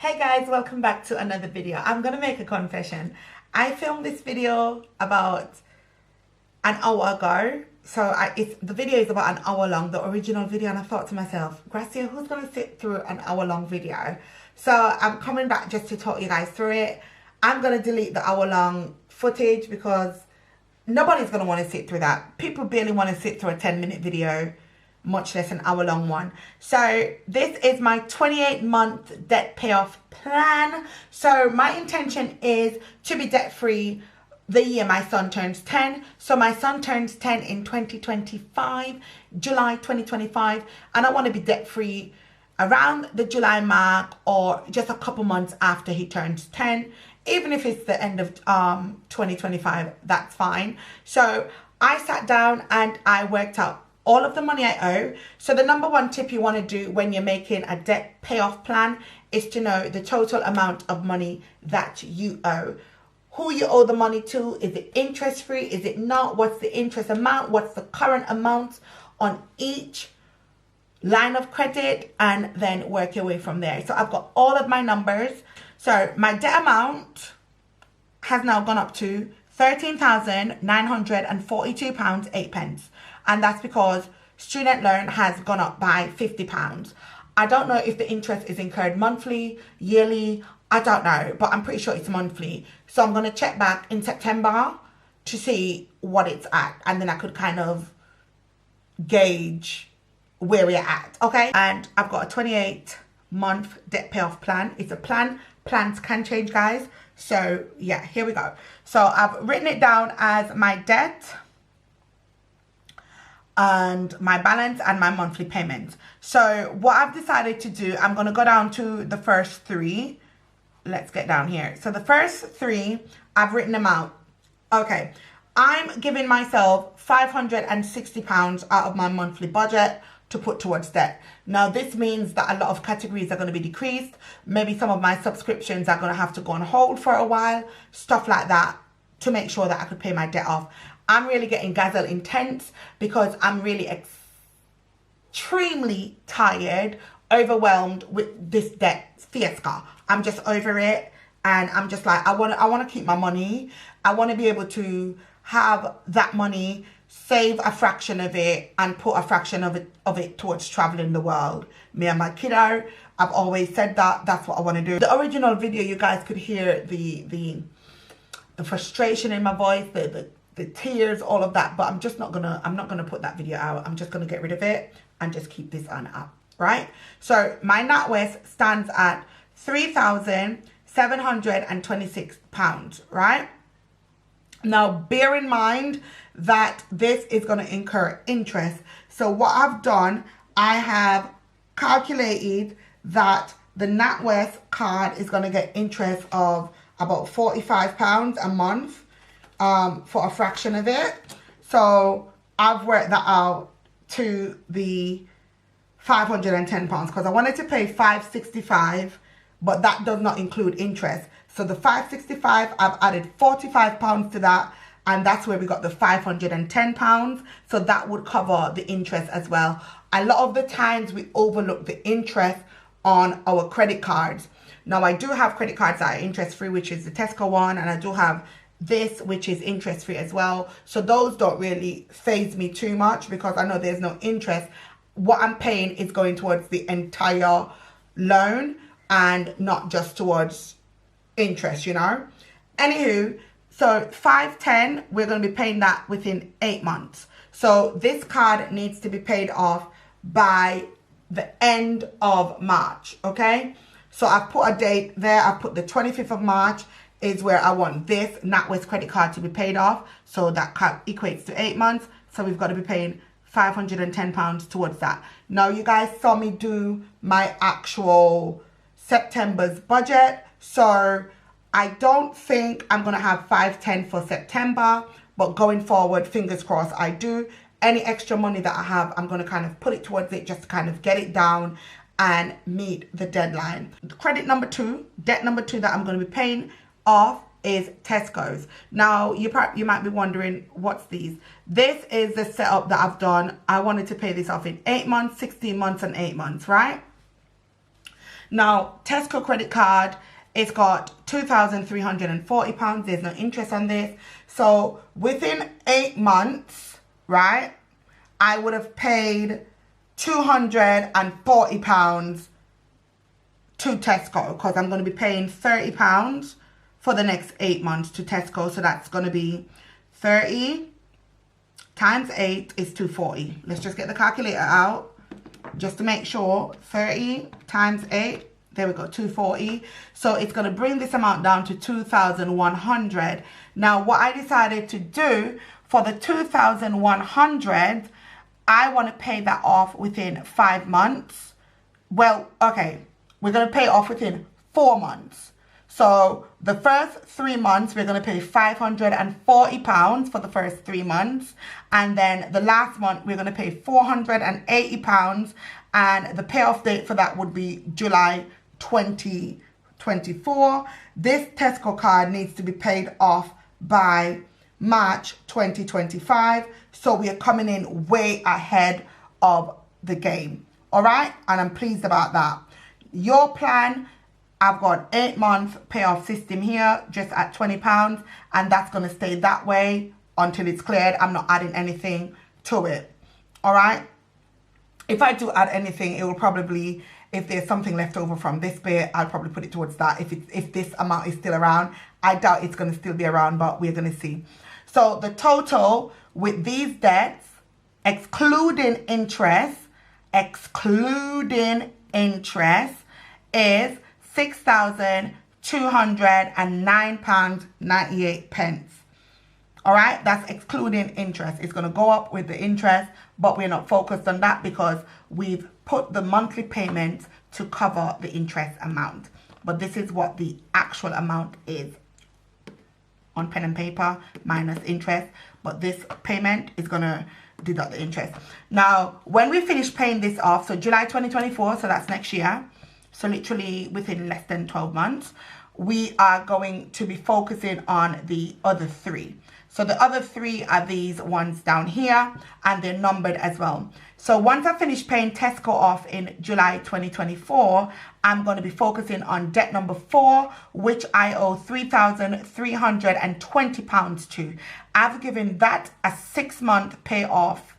Hey guys, welcome back to another video. I'm gonna make a confession. I filmed this video about an hour ago. The video is about an hour long, the original video, and I thought to myself, Gracia, who's gonna sit through an hour long video? So I'm coming back just to talk you guys through it. I'm gonna delete the hour long footage because nobody's gonna want to sit through that. People barely want to sit through a 10-minute video, much less an hour long one. So this is my 28-month debt payoff plan. So my intention is to be debt free the year my son turns 10. So my son turns 10 in 2025, July 2025, and I want to be debt free around the July mark or just a couple months after he turns 10. Even if it's the end of 2025, that's fine. So I sat down and I worked out all of the money I owe. So the number one tip you want to do when you're making a debt payoff plan is to know the total amount of money that you owe. Who you owe the money to. Is it interest free? Is it not? What's the interest amount? What's the current amount on each line of credit? And then work your way from there. So I've got all of my numbers. So my debt amount has now gone up to £13,942.08. And that's because student loan has gone up by £50. I don't know if the interest is incurred monthly, yearly, I don't know, but I'm pretty sure it's monthly. So I'm going to check back in September to see what it's at. And then I could kind of gauge where we're at, okay? And I've got a 28-month debt payoff plan. It's a plan. Plans can change, guys. So yeah, here we go. So I've written it down as my debt and my balance and my monthly payments. So what I've decided to do, I'm going to go down to the first three. Let's get down here. So the first three, I've written them out. Okay, I'm giving myself £560 out of my monthly budget to put towards debt. Now this means that a lot of categories are going to be decreased. Maybe some of my subscriptions are going to have to go on hold for a while, stuff like that, to make sure that I could pay my debt off. I'm really getting gazelle intense because I'm really extremely tired, overwhelmed with this debt fiasco. I'm just over it, and I'm just like, I want to keep my money. I want to be able to have that money, save a fraction of it, and put a fraction of it towards traveling the world. Me and my kiddo, I've always said that that's what I want to do. The original video, you guys could hear the frustration in my voice, the tears, all of that, but I'm not gonna put that video out. I'm just gonna get rid of it and just keep this on up, right? So my NatWest stands at £3,726, right? Now bear in mind that this is going to incur interest. So what I've done, I have calculated that the NatWest card is going to get interest of about £45 a month for a fraction of it. So I've worked that out to the £510 because I wanted to pay £565, but that does not include interest. So the £565, I've added £45 to that, and that's where we got the £510. So that would cover the interest as well. A lot of the times we overlook the interest on our credit cards. Now I do have credit cards that are interest free, which is the Tesco one, and I do have this, which is interest free as well. So those don't really faze me too much because I know there's no interest. What I'm paying is going towards the entire loan and not just towards interest, you know. Anywho, so 510, we're going to be paying that within 8 months. So this card needs to be paid off by the end of March, okay? So I've put a date there. I've put the 25th of March is where I want this NatWest credit card to be paid off. So that equates to 8 months. So we've got to be paying £510 towards that. Now you guys saw me do my actual September's budget. So I don't think I'm going to have 510 for September, but going forward, fingers crossed, I do. Any extra money that I have, I'm going to kind of put it towards it just to kind of get it down and meet the deadline. Credit number two, debt number two that I'm going to be paying off is Tesco's. Now you might be wondering, what's these? This is the setup that I've done. I wanted to pay this off in 8 months, 16 months, and 8 months, right? Now, Tesco credit card, it's got £2,340. There's no interest on this. So within 8 months, right, I would have paid £240 to Tesco, because I'm going to be paying £30 for the next 8 months to Tesco. So that's going to be 30 times 8 is 240. Let's just get the calculator out just to make sure. 30 times 8, there we go, 240. So it's going to bring this amount down to 2,100. Now, what I decided to do for the 2,100, I want to pay that off within 5 months. Well, okay, we're going to pay it off within 4 months. So the first 3 months, we're going to pay £540 for the first 3 months. And then the last month, we're going to pay £480. And the payoff date for that would be July 2024. This Tesco card needs to be paid off by March 2025. So we are coming in way ahead of the game. All right. And I'm pleased about that. Your plan, I've got 8-month payoff system here, just at £20, and that's going to stay that way until it's cleared. I'm not adding anything to it. All right. If I do add anything, it will probably, if there's something left over from this bit, I'll probably put it towards that. If this amount is still around, I doubt it's going to still be around, but we're going to see. So the total with these debts, excluding interest, is £6,209.98. All right, that's excluding interest. It's going to go up with the interest, but we're not focused on that because we've put the monthly payments to cover the interest amount. But this is what the actual amount is on pen and paper minus interest. But this payment is going to deduct the interest. Now, when we finish paying this off, so July 2024, so that's next year, so literally within less than 12 months, we are going to be focusing on the other 3. So the other 3 are these ones down here, and they're numbered as well. So once I finish paying Tesco off in July 2024, I'm going to be focusing on debt number 4, which I owe £3,320 to. I've given that a 6-month payoff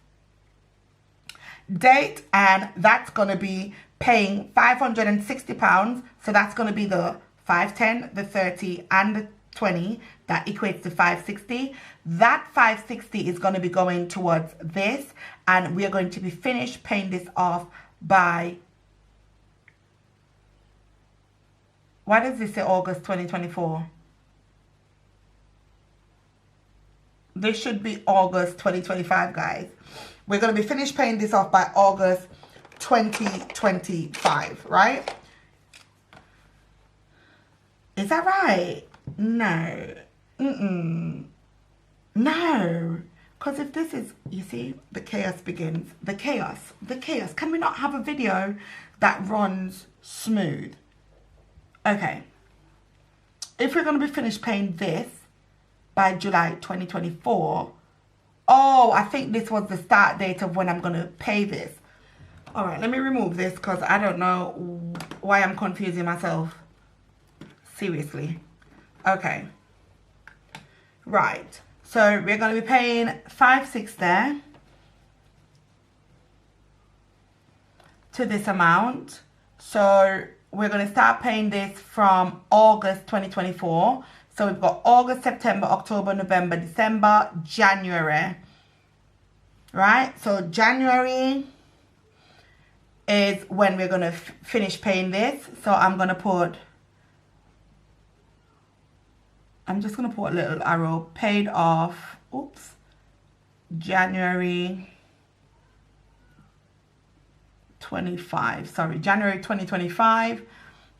date, and that's going to be paying £560. So that's going to be the 510, the 30, and the 20. That equates to 560. That 560 is going to be going towards this, and we are going to be finished paying this off by, why does this say August 2024? This should be August 2025, guys. We're going to be finished paying this off by August 2025, right? Is that right? No. No. Because if this is, you see, the chaos begins. The chaos. Can we not have a video that runs smooth? Okay. If we're going to be finished paying this by July 2024, oh, I think this was the start date of when I'm going to pay this. All right, let me remove this because I don't know why I'm confusing myself. Seriously. Okay. Right. So we're going to be paying $560 to this amount. So we're going to start paying this from August 2024. So we've got August, September, October, November, December, January. Right? So January is when we're going to finish paying this. So I'm going to put, I'm just going to put a little arrow, paid off, oops, January 25, sorry, January 2025.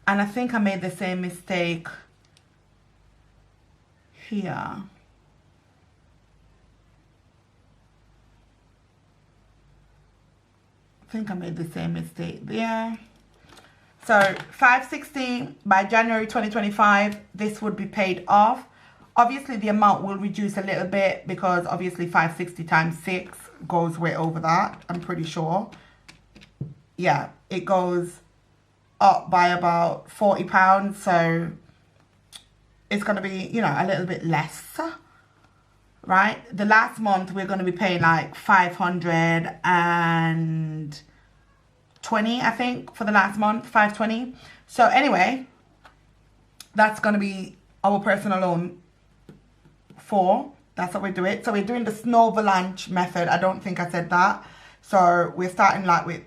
And I think I made the same mistake here. I think I made the same mistake there. So 560 by January 2025, this would be paid off. Obviously, the amount will reduce a little bit because obviously 560 times 6 goes way over that, I'm pretty sure. Yeah, it goes up by about £40. So it's going to be, you know, a little bit less. Right? The last month we're going to be paying like 520, I think, for the last month, 520. So anyway, that's going to be our personal loan for. That's how we do it. So we're doing the snowavalanche method. I don't think I said that. So we're starting like with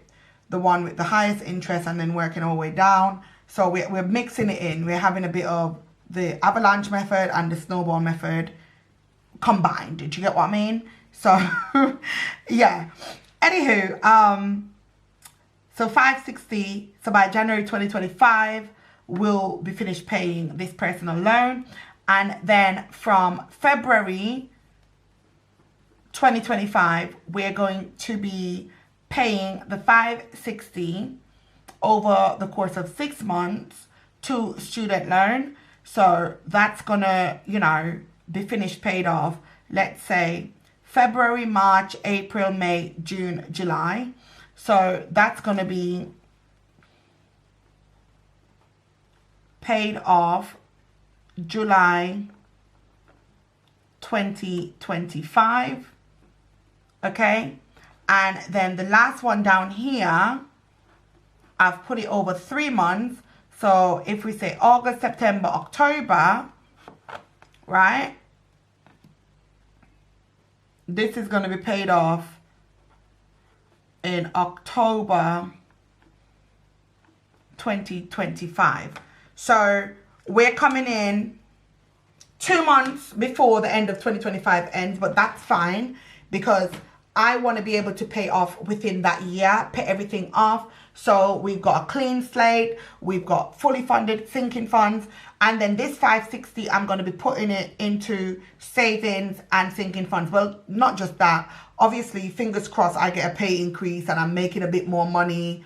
the one with the highest interest and then working our way down. So we're mixing it in. We're having a bit of the avalanche method and the snowball method combined. Did you get what I mean? So yeah. Anywho, so 560. So by January 2025, we'll be finished paying this personal loan. And then from February 2025, we're going to be paying the 560 over the course of 6 months to student loan. So that's gonna, you know, be finished paid off, let's say February, March, April, May, June, July. So that's going to be paid off July 2025. Okay. And then the last one down here, I've put it over 3 months. So if we say August, September, October, right? This is going to be paid off in October 2025. So we're coming in 2 months before the end of 2025 ends, but that's fine because I want to be able to pay off within that year, pay everything off. So we've got a clean slate, we've got fully funded sinking funds, and then this 560, I'm going to be putting it into savings and sinking funds. Well, not just that. Obviously, fingers crossed, I get a pay increase and I'm making a bit more money,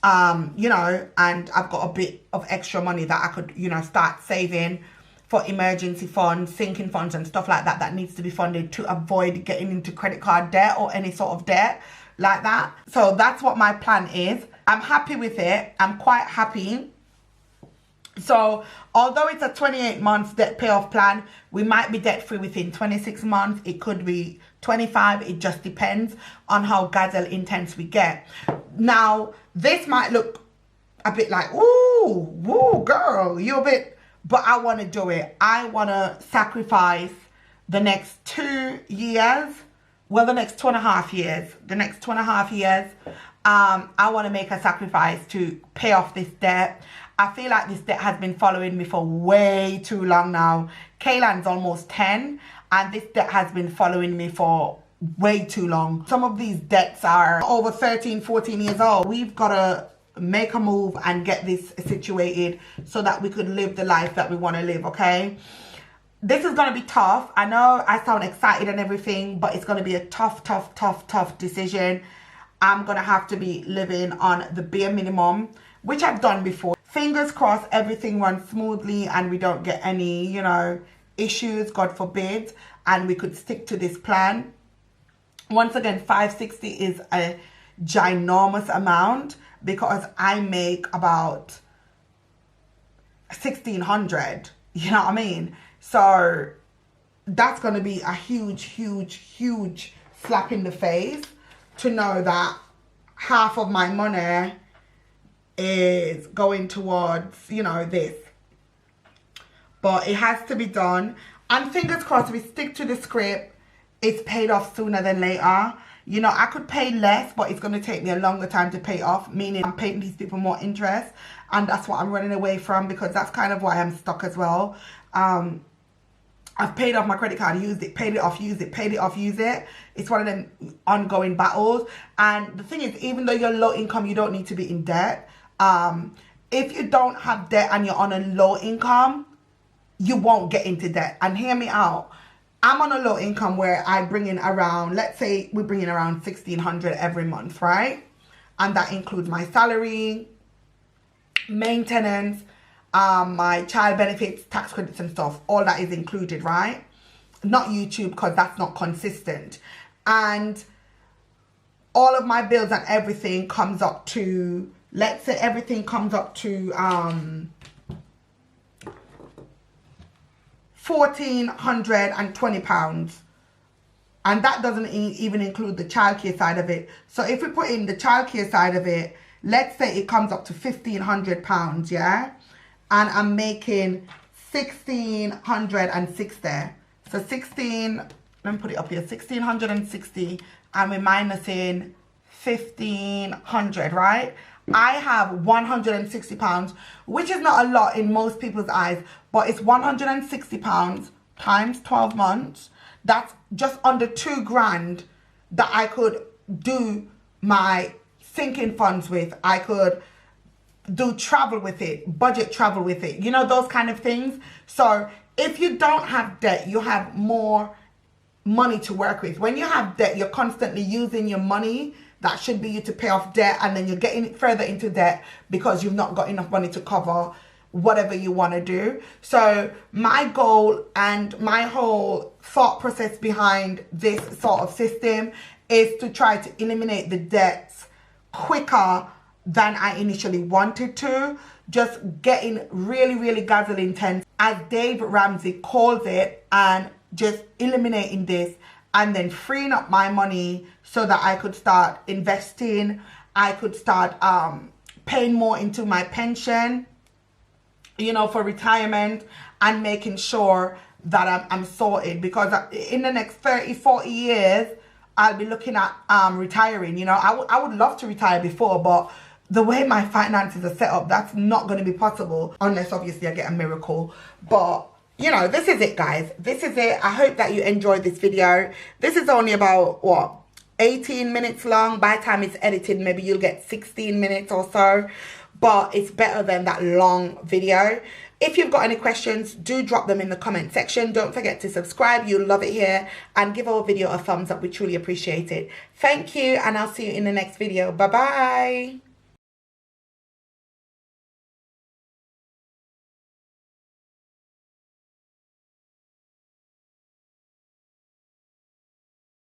you know, and I've got a bit of extra money that I could, you know, start saving for emergency funds, sinking funds and stuff like that that needs to be funded to avoid getting into credit card debt or any sort of debt like that. So that's what my plan is. I'm happy with it. I'm quite happy. So although it's a 28 months debt payoff plan, we might be debt free within 26 months. It could be 25. It just depends on how gazelle intense we get. Now, this might look a bit like, ooh, woo, girl, you're a bit, but I want to do it. I want to sacrifice the next 2 years. Well, the next 2.5 years. The next 2.5 years. I want to make a sacrifice to pay off this debt. I feel like this debt has been following me for way too long now. Kaylan's almost 10 and this debt has been following me for way too long. Some of these debts are over 13, 14 years old. We've got to make a move and get this situated so that we could live the life that we want to live, okay? This is going to be tough. I know I sound excited and everything, but it's going to be a tough decision. I'm going to have to be living on the bare minimum, which I've done before. Fingers crossed everything runs smoothly and we don't get any, you know, issues, God forbid, and we could stick to this plan. Once again, 560 is a ginormous amount because I make about 1,600, you know what I mean? So that's going to be a huge slap in the face to know that half of my money is going towards, you know, this. But it has to be done. And fingers crossed, we stick to the script. It's paid off sooner than later. You know, I could pay less, but it's going to take me a longer time to pay off, meaning I'm paying these people more interest. And that's what I'm running away from because that's kind of why I'm stuck as well. I've paid off my credit card, used it, paid it off, used it, paid it off, used it. It's one of them ongoing battles. And the thing is, even though you're low income, you don't need to be in debt. If you don't have debt and you're on a low income, you won't get into debt. And hear me out. I'm on a low income where I bring in around, let's say we bring in around 1,600 every month, right? And that includes my salary, maintenance, my child benefits, tax credits and stuff. All that is included, right? Not YouTube because that's not consistent. And all of my bills and everything comes up to, let's say everything comes up to £1,420, and that doesn't even include the childcare side of it. So if we put in the childcare side of it, let's say it comes up to £1,500, yeah, and I'm making 1,606 there. So 16, let me put it up here, 1,660, and we're minusing 1,500, right? I have £160, which is not a lot in most people's eyes, but it's £160 times 12 months. That's just under 2 grand that I could do my sinking funds with. I could do travel with it, budget travel with it, you know, those kind of things. So if you don't have debt, you have more money to work with. When you have debt, you're constantly using your money that should be you to pay off debt, and then you're getting further into debt because you've not got enough money to cover whatever you want to do. So my goal and my whole thought process behind this sort of system is to try to eliminate the debts quicker than I initially wanted to. Just getting really, really gazelle intense, as Dave Ramsey calls it, and just eliminating this and then freeing up my money so that I could start investing. I could start paying more into my pension, you know, for retirement, and making sure that I'm sorted, because in the next 30, 40 years, I'll be looking at retiring. You know, I would love to retire before, but the way my finances are set up, that's not going to be possible unless obviously I get a miracle. But you know, this is it, guys. This is it. I hope that you enjoyed this video. This is only about, what, 18 minutes long. By the time it's edited, maybe you'll get 16 minutes or so. But it's better than that long video. If you've got any questions, do drop them in the comment section. Don't forget to subscribe. You'll love it here. And give our video a thumbs up. We truly appreciate it. Thank you. And I'll see you in the next video. Bye-bye.